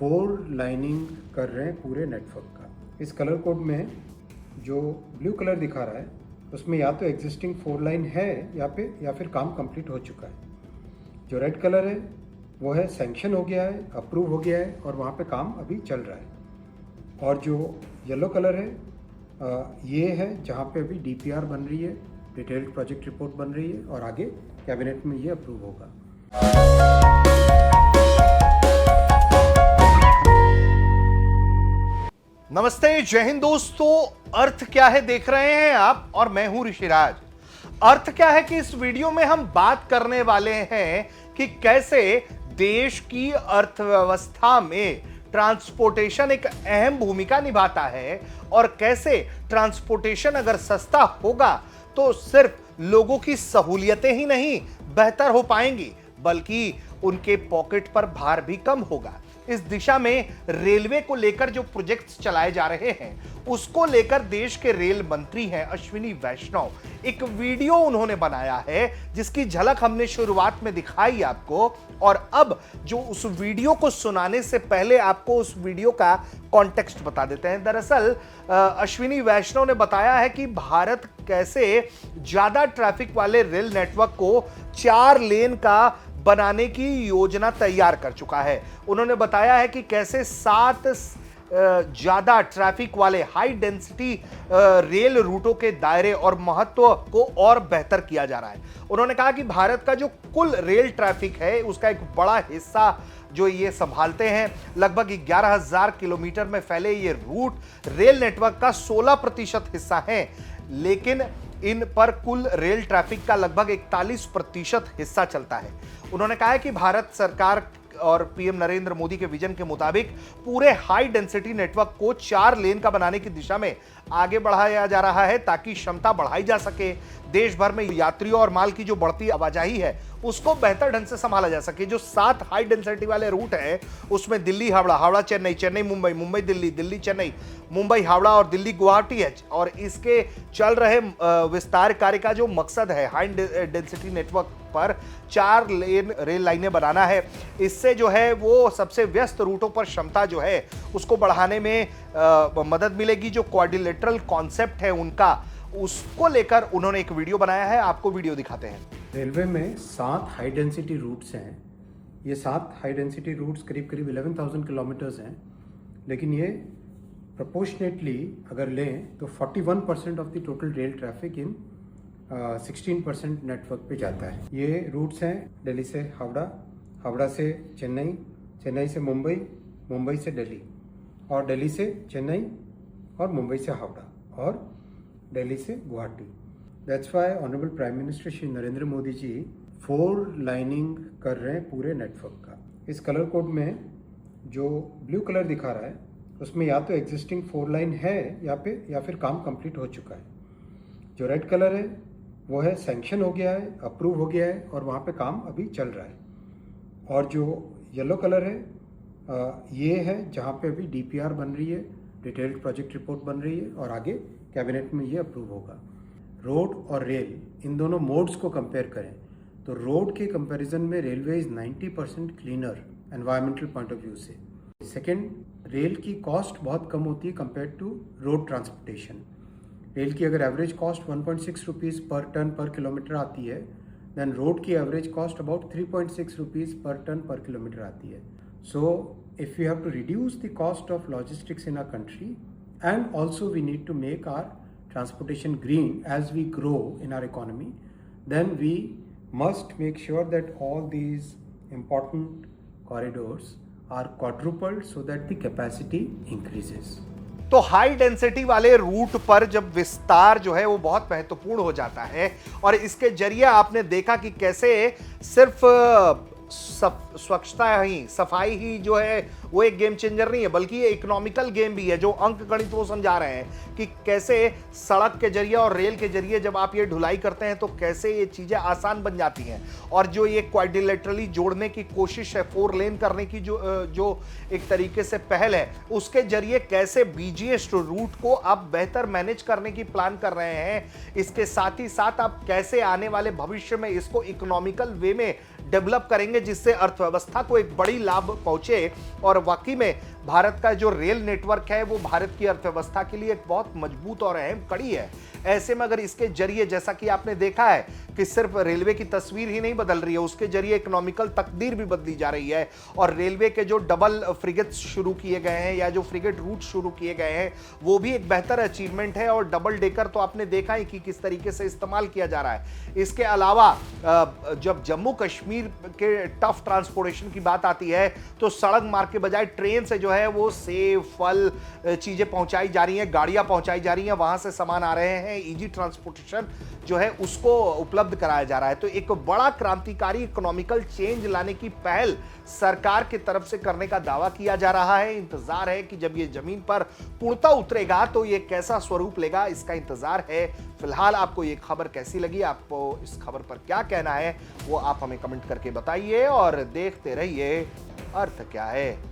Four lining कर रहे हैं पूरे नेटवर्क का। इस कलर कोड में जो ब्लू कलर दिखा रहा है उसमें या तो एग्जिस्टिंग फोर लाइन है या फिर काम कंप्लीट हो चुका है। जो रेड कलर है वो है सैंक्शन हो गया है, अप्रूव हो गया है और वहाँ पे काम अभी चल रहा है। और जो येलो कलर है ये है जहाँ पे अभी डीपीआर बन रही है, डिटेल्ड प्रोजेक्ट रिपोर्ट बन रही है और आगे कैबिनेट में ये अप्रूव होगा। नमस्ते, जय हिंद दोस्तों। अर्थ क्या है देख रहे हैं आप और मैं हूं ऋषिराज। अर्थ क्या है कि इस वीडियो में हम बात करने वाले हैं कि कैसे देश की अर्थव्यवस्था में ट्रांसपोर्टेशन एक अहम भूमिका निभाता है और कैसे ट्रांसपोर्टेशन अगर सस्ता होगा तो सिर्फ लोगों की सहूलियतें ही नहीं बेहतर हो पाएंगी बल्कि उनके पॉकेट पर भार भी कम होगा। इस दिशा में रेलवे को लेकर जो प्रोजेक्ट्स चलाए जा रहे हैं उसको लेकर देश के रेल मंत्री हैं अश्विनी वैष्णव, एक वीडियो उन्होंने बनाया है जिसकी झलक हमने शुरुआत में दिखाई आपको। और अब जो उस वीडियो को सुनाने से पहले आपको उस वीडियो का कॉन्टेक्स्ट बता देते हैं। दरअसल अश्विनी वैष्णव ने बताया है कि भारत कैसे ज्यादा ट्रैफिक वाले रेल नेटवर्क को 4 लेन का बनाने की योजना तैयार कर चुका है। उन्होंने बताया है कि कैसे 7 ज्यादा ट्रैफिक वाले हाई डेंसिटी रेल रूटों के दायरे और महत्व को और बेहतर किया जा रहा है। उन्होंने कहा कि भारत का जो कुल रेल ट्रैफिक है उसका एक बड़ा हिस्सा जो ये संभालते हैं, लगभग 11,000 किलोमीटर में फैले ये रूट रेल नेटवर्क का 16% हिस्सा है, लेकिन इन पर कुल रेल ट्रैफिक का लगभग 41% हिस्सा चलता है। उन्होंने कहा है कि भारत सरकार और पीएम नरेंद्र मोदी के विजन के मुताबिक पूरे हाई डेंसिटी नेटवर्क को 4 लेन का बनाने की दिशा में आगे बढ़ाया जा रहा है ताकि क्षमता बढ़ाई जा सके। देश भर में यात्रियों और माल की जो बढ़ती आवाजाही है उसको बेहतर ढंग से संभाला जा सके। जो 7 हाई डेंसिटी वाले रूट हैं उसमें दिल्ली हावड़ा, हावड़ा चेन्नई, चेन्नई मुंबई, मुंबई दिल्ली, दिल्ली चेन्नई, मुंबई हावड़ा और दिल्ली गुवाहाटी है। और इसके चल रहे विस्तार कार्य का जो मकसद है हाई डेंसिटी नेटवर्क पर 4 लेन रेल लाइनें बनाना है। इससे जो है वो सबसे व्यस्त रूटों पर क्षमता जो है उसको बढ़ाने में मदद मिलेगी। जो क्वाड्रिलेटरल कॉन्सेप्ट है उनका, उसको लेकर उन्होंने एक वीडियो बनाया है, आपको वीडियो दिखाते हैं। रेलवे में 7 हाई डेंसिटी रूट्स हैं। ये 7 हाई डेंसिटी रूट्स करीब 11,000 किलोमीटर्स हैं, लेकिन ये प्रोपोर्शनेटली अगर लें तो 41% of the total rail traffic in 16% network पे जाता है। ये रूट्स हैं दिल्ली से हावड़ा, हावड़ा से चेन्नई, चेन्नई से मुंबई, मुंबई से दिल्ली और दिल्ली से चेन्नई और मुंबई से हावड़ा और दिल्ली से Guwahati. That's why honourable prime minister Shri Narendra Modi ji 4 lining कर रहे हैं पूरे नेटवर्क का। इस कलर कोड में जो ब्लू कलर दिखा रहा है उसमें या तो एग्जिस्टिंग 4 लाइन है या फिर काम कंप्लीट हो चुका है। जो रेड कलर है वो है सैंक्शन हो गया है, अप्रूव हो गया है और वहाँ पे काम अभी चल रहा है। और जो येलो कलर है ये है जहाँ पे अभी डीपीआर बन रही है, डिटेल्ड प्रोजेक्ट रिपोर्ट बन रही है और आगे कैबिनेट में ये अप्रूव होगा। रोड और रेल इन दोनों मोड्स को कंपेयर करें तो रोड के कंपैरिजन में railway is 90% cleaner environmental point of view से। सेकेंड, रेल की कॉस्ट बहुत कम होती है compare to road transportation. Rail की अगर average cost 1.6 rupees per ton per kilometre आती है, देन रोड की average cost about 3.6 rupees per ton per kilometre आती है। So if we have to reduce the cost of logistics in our country and also we need to make our transportation green as we grow in our economy, then we must make sure that all these important corridors are quadrupled so that the capacity increases. तो high density वाले root पर जब विस्तार जो है वो बहुत महत्वपूर्ण हो जाता है और इसके जरिए आपने देखा कि कैसे सिर्फ स्वच्छता ही, सफाई ही जो है वो एक गेम चेंजर नहीं है बल्कि ये इकोनॉमिकल गेम भी है। जो अंक गणित वो समझा रहे हैं कि कैसे सड़क के जरिए और रेल के जरिए जब आप ये ढुलाई करते हैं तो कैसे ये चीजें आसान बन जाती हैं। और जो ये क्वाड्रिलेटरली जोड़ने की कोशिश है, 4 लेन करने की जो एक तरीके से पहल है, उसके जरिए कैसे बीजीएस रूट को आप बेहतर मैनेज करने की प्लान कर रहे हैं। इसके साथ ही साथ आप कैसे आने वाले भविष्य में इसको इकोनॉमिकल वे में डेवलप करेंगे जिससे अर्थव्यवस्था को एक बड़ी लाभ पहुंचे। और वाकई में भारत का जो रेल नेटवर्क है वो भारत की अर्थव्यवस्था के लिए एक बहुत मजबूत और अहम कड़ी है। ऐसे में अगर इसके जरिए, जैसा कि आपने देखा है कि सिर्फ रेलवे की तस्वीर ही नहीं बदल रही है, उसके जरिए इकोनॉमिकल तकदीर भी बदली जा रही है। और रेलवे के जो डबल फ्रिगेट्स शुरू किए गए हैं या जो फ्रिगेट रूट शुरू किए गए हैं वो भी एक बेहतर अचीवमेंट है। और डबल डेकर तो आपने देखा ही कि किस तरीके से इस्तेमाल किया जा रहा है। इसके अलावा जब जम्मू कश्मीर के टफ ट्रांसपोर्टेशन की बात आती है तो सड़क मार्ग के बजाय ट्रेन से जो है वो सेब, फल, चीजें पहुंचाई जा रही हैं, गाड़ियां पहुंचाई जा रही हैं, वहां से सामान आ रहे हैं। इजी ट्रांसपोर्टेशन जो है उसको उपलब्ध कराया जा रहा है। तो एक बड़ा क्रांतिकारी इकोनॉमिकल चेंज लाने की पहल सरकार की तरफ से करने का दावा किया जा रहा है। इंतजार है कि जब ये जमीन पर पूर्णतः उतरेगा तो ये कैसा स्वरूप लेगा, इसका इंतजार है। फिलहाल आपको ये खबर कैसी लगी, आपको इस खबर पर क्या कहना है, वो आप हमें कमेंट करके बताइए और देखते रहिए अर्थ क्या है।